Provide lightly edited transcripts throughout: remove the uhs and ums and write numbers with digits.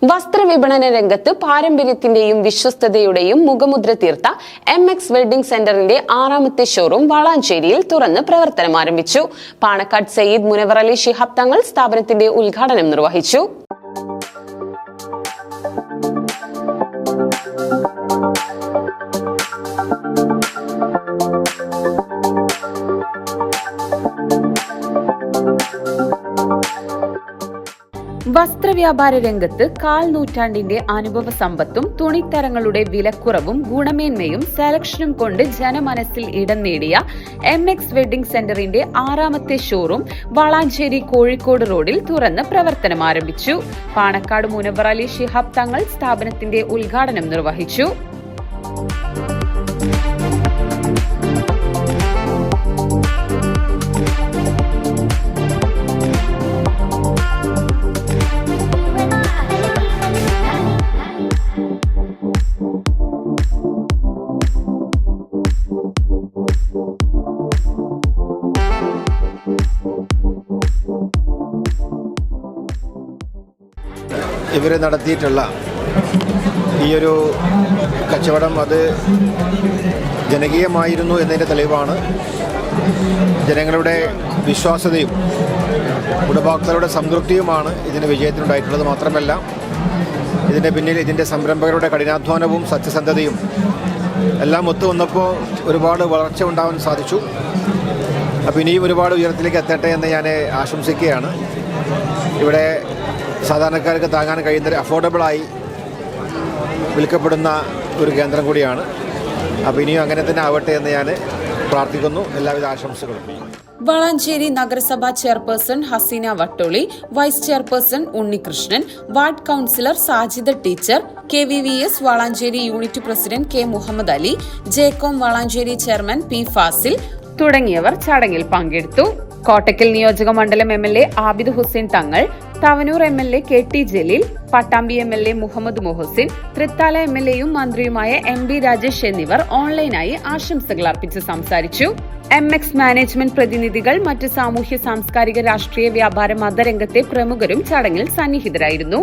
വസ്ത്രവിപണന രംഗത്ത് പാരമ്പര്യത്തിന്റെയും വിശ്വസ്തതയുടെയും മുഖമുദ്ര തീർത്ത MX വെഡ്ഡിംഗ് സെന്ററിന്റെ 6ാമത്തെ ഷോറൂം വളാഞ്ചേരിയിൽ തുറന്ന് പ്രവർത്തനം ആരംഭിച്ചു. പാണക്കാട് സയ്യിദ് മുനവർ അലി ശിഹാബ് തങ്ങൾ സ്ഥാപനത്തിന്റെ ഉദ്ഘാടനം നിർവഹിച്ചു. വസ്ത്രവ്യാപാര രംഗത്ത് നൂറ്റാണ്ടിന്റെ അനുഭവ സമ്പത്തും തുണിത്തരങ്ങളുടെ വിലക്കുറവും ഗുണമേന്മയും സെലക്ഷനും കൊണ്ട് ജനമനസ്സിൽ ഇടം നേടിയ MX വെഡ്ഡിംഗ് സെന്ററിന്റെ 6ാമത്തെ ഷോറൂം വളാഞ്ചേരി കോഴിക്കോട് റോഡിൽ തുറന്ന് പ്രവർത്തനം ആരംഭിച്ചു. പാണക്കാട് മുനവർ അലി ശിഹാബ് തങ്ങൾ സ്ഥാപനത്തിന്റെ ഉദ്ഘാടനം നിർവഹിച്ചു. ഇവർ നടത്തിയിട്ടുള്ള ഈയൊരു കച്ചവടം അത് ജനകീയമായിരുന്നു എന്നതിൻ്റെ തെളിവാണ്. ജനങ്ങളുടെ വിശ്വാസ്യതയും ഉപഭോക്താക്കളുടെ സംതൃപ്തിയുമാണ് ഇതിന് വിജയത്തിനുണ്ടായിട്ടുള്ളത്. മാത്രമല്ല ഇതിൻ്റെ പിന്നിൽ ഇതിൻ്റെ സംരംഭകരുടെ കഠിനാധ്വാനവും സത്യസന്ധതയും എല്ലാം ഒത്തുവന്നപ്പോൾ ഒരുപാട് വളർച്ച ഉണ്ടാവാൻ സാധിച്ചു. അപ്പോൾ ഇനിയും ഒരുപാട് ഉയരത്തിലേക്ക് എത്തട്ടെ എന്ന് ഞാൻ ആശംസിക്കുകയാണ്. ഇവിടെ സാധാരണക്കാർക്ക് താങ്ങാൻ കഴിയുന്ന അഫോർഡബിളായി വിൽക്കപ്പെടുന്ന ഒരു കേന്ദ്രം കൂടിയാണ്. അപ്പോൾ ഇനിയും അങ്ങനെ തന്നെ ആവട്ടെ എന്ന് ഞാൻ പ്രാർത്ഥിക്കുന്നു. എല്ലാവിധ ആശംസകളും. വളാഞ്ചേരി നഗരസഭാ chairperson Haseena Vattoli, vice chairperson Unnikrishnan, ward councillor Sajida teacher, KVVS Valanchery unit president K Muhammad Ali, ജേക്കോം വളാഞ്ചേരി ചെയർമാൻ P ഫാസിൽ തുടങ്ങിയവർ ചടങ്ങിൽ പങ്കെടുത്തു. കോട്ടക്കൽ നിയോജക മണ്ഡലം MLA Abid Hussain Thangal, Thavanur MLA KT Jaleel, Pattambi MLA Muhammad Muhsin, Thrithala MLAയും മന്ത്രിയുമായ MB രാജേഷ് എന്നിവർ ഓൺലൈനായി ആശംസകൾ അർപ്പിച്ച് സംസാരിച്ചു. MX മാനേജ്മെന്റ് പ്രതിനിധികൾ, മറ്റ് സാമൂഹ്യ സാംസ്കാരിക രാഷ്ട്രീയ വ്യാപാര മതരംഗത്തെ പ്രമുഖരും ചടങ്ങിൽ സന്നിഹിതരായിരുന്നു.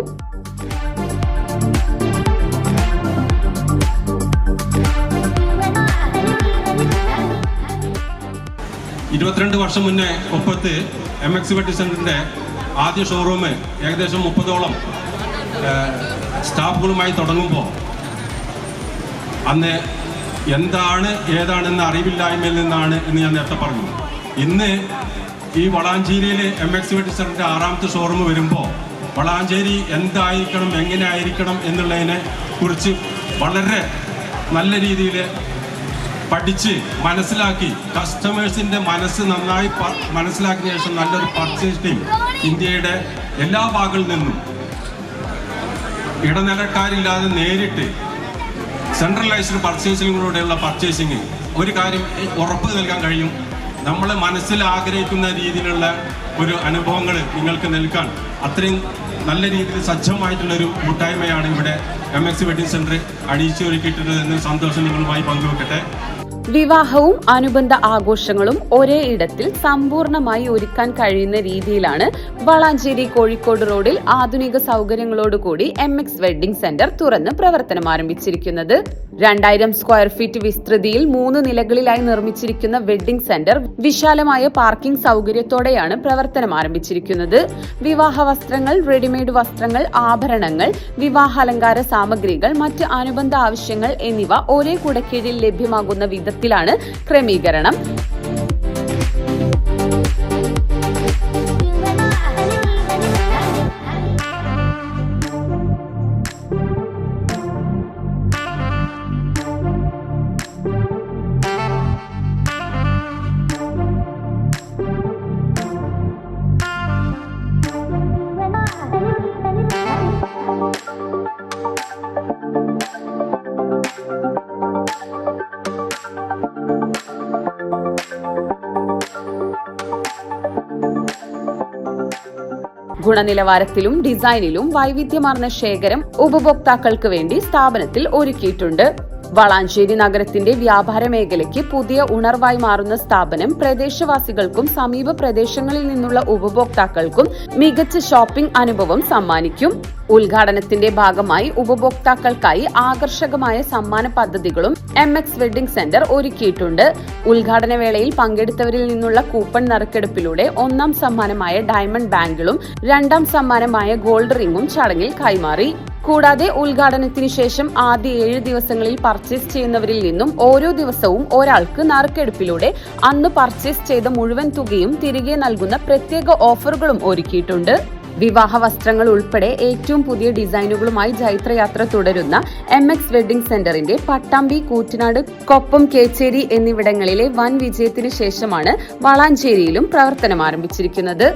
22 വർഷം മുന്നേ ഒപ്പത്ത് MX വെഡ്ഡിംഗ് സെന്ററിന്റെ ആദ്യ ഷോറൂം ഏകദേശം 30ഓളം സ്റ്റാഫുകളുമായി തുടങ്ങുമ്പോൾ അന്ന് എന്താണ് ഏതാണെന്ന് അറിവില്ലായ്മയിൽ നിന്നാണ് എന്ന് ഞാൻ നേരത്തെ പറഞ്ഞു. ഇന്ന് ഈ വളാഞ്ചേരിയിൽ MX വെഡ്ഡിംഗ് സെന്ററിന്റെ 6ാമത്തെ ഷോറൂം വരുമ്പോൾ വളാഞ്ചേരി എന്തായിരിക്കണം, എങ്ങനെ ആയിരിക്കണം എന്നുള്ളതിനെ കുറിച്ച് വളരെ നല്ല രീതിയിൽ പഠിച്ച് മനസ്സിലാക്കി കസ്റ്റമേഴ്സിൻ്റെ മനസ്സ് നന്നായി മനസ്സിലാക്കിയ ശേഷം നല്ലൊരു പർച്ചേസ് ടീം ഇന്ത്യയുടെ എല്ലാ ഭാഗങ്ങളിൽ നിന്നും ഇടനിലക്കാരില്ലാതെ നേരിട്ട് സെൻട്രലൈസ്ഡ് പർച്ചേസിങ്ങിലൂടെയുള്ള പർച്ചേസിങ് ഒരു കാര്യം ഉറപ്പ് നൽകാൻ കഴിയും. നമ്മൾ മനസ്സിൽ ആഗ്രഹിക്കുന്ന രീതിയിലുള്ള ഒരു അനുഭവങ്ങൾ നിങ്ങൾക്ക് നൽകാൻ അത്രയും നല്ല രീതിയിൽ സജ്ജമായിട്ടുള്ളൊരു കൂട്ടായ്മയാണ് ഇവിടെ MX വെഡ്ഡിംഗ് സെന്റർ അണിയിച്ചൊരുക്കിയിട്ടുള്ളത് എന്ന് സന്തോഷം നിങ്ങളുമായി പങ്കുവെക്കട്ടെ. വിവാഹവും അനുബന്ധ ആഘോഷങ്ങളും ഒരേ ഇടത്തിൽ സമ്പൂർണമായി ഒരുക്കാൻ കഴിയുന്ന രീതിയിലാണ് വളാഞ്ചേരി കോഴിക്കോട് റോഡിൽ ആധുനിക സൗകര്യങ്ങളോടുകൂടി MX വെഡ്ഡിംഗ് സെന്റർ തുറന്ന് പ്രവർത്തനം ആരംഭിച്ചിരിക്കുന്നത്. 2000 സ്ക്വയർ ഫീറ്റ് വിസ്തൃതിയിൽ 3 നിലകളിലായി നിർമ്മിച്ചിരിക്കുന്ന വെഡ്ഡിംഗ് സെന്റർ വിശാലമായ പാർക്കിംഗ് സൗകര്യത്തോടെയാണ് പ്രവർത്തനം ആരംഭിച്ചിരിക്കുന്നത്. വിവാഹ വസ്ത്രങ്ങൾ, റെഡിമെയ്ഡ് വസ്ത്രങ്ങൾ, ആഭരണങ്ങൾ, വിവാഹാലങ്കാര സാമഗ്രികൾ, മറ്റ് അനുബന്ധ ആവശ്യങ്ങൾ എന്നിവ ഒരേ കുടക്കീഴിൽ ലഭ്യമാകുന്ന വിധത്തിലാണ് ക്രമീകരണം. ഗുണനിലവാരത്തിലും ഡിസൈനിലും വൈവിധ്യമാർന്ന ശേഖരം ഉപഭോക്താക്കൾക്ക് വേണ്ടി സ്ഥാപനത്തിൽ ഒരുക്കിയിട്ടുണ്ട്. വളാഞ്ചേരി നഗരത്തിന്റെ വ്യാപാര മേഖലയ്ക്ക് പുതിയ ഉണർവായി മാറുന്ന സ്ഥാപനം പ്രദേശവാസികൾക്കും സമീപ പ്രദേശങ്ങളിൽ നിന്നുള്ള ഉപഭോക്താക്കൾക്കും മികച്ച ഷോപ്പിംഗ് അനുഭവം സമ്മാനിക്കും. ഉദ്ഘാടനത്തിന്റെ ഭാഗമായി ഉപഭോക്താക്കൾക്കായി ആകർഷകമായ സമ്മാന പദ്ധതികളും MX വെഡിംഗ് സെന്റർ ഒരുക്കിയിട്ടുണ്ട്. ഉദ്ഘാടന വേളയിൽ പങ്കെടുത്തവരിൽ നിന്നുള്ള കൂപ്പൺ നറുക്കെടുപ്പിലൂടെ ഒന്നാം സമ്മാനമായ ഡയമണ്ട് ബാങ്കിളും രണ്ടാം സമ്മാനമായ ഗോൾഡ് റിംഗും ചടങ്ങിൽ കൈമാറി. കൂടാതെ ഉദ്ഘാടനത്തിന് ശേഷം ആദ്യ 7 ദിവസങ്ങളിൽ പർച്ചേസ് ചെയ്യുന്നവരിൽ നിന്നും ഓരോ ദിവസവും ഒരാൾക്ക് നറുക്കെടുപ്പിലൂടെ അന്ന് പർച്ചേസ് ചെയ്ത മുഴുവൻ തുകയും തിരികെ നൽകുന്ന പ്രത്യേക ഓഫറുകളും ഒരുക്കിയിട്ടുണ്ട്. വിവാഹ വസ്ത്രങ്ങൾ ഉൾപ്പെടെ ഏറ്റവും പുതിയ ഡിസൈനുകളുമായി ജൈത്രയാത്ര തുടരുന്ന MX വെഡിംഗ് സെന്ററിന്റെ പട്ടാമ്പി, കൂറ്റനാട്, കൊപ്പം, കേച്ചേരി എന്നിവിടങ്ങളിലെ വൻ വിജയത്തിന് ശേഷമാണ് വളാഞ്ചേരിയിലും പ്രവർത്തനം ആരംഭിച്ചിരിക്കുന്നത്.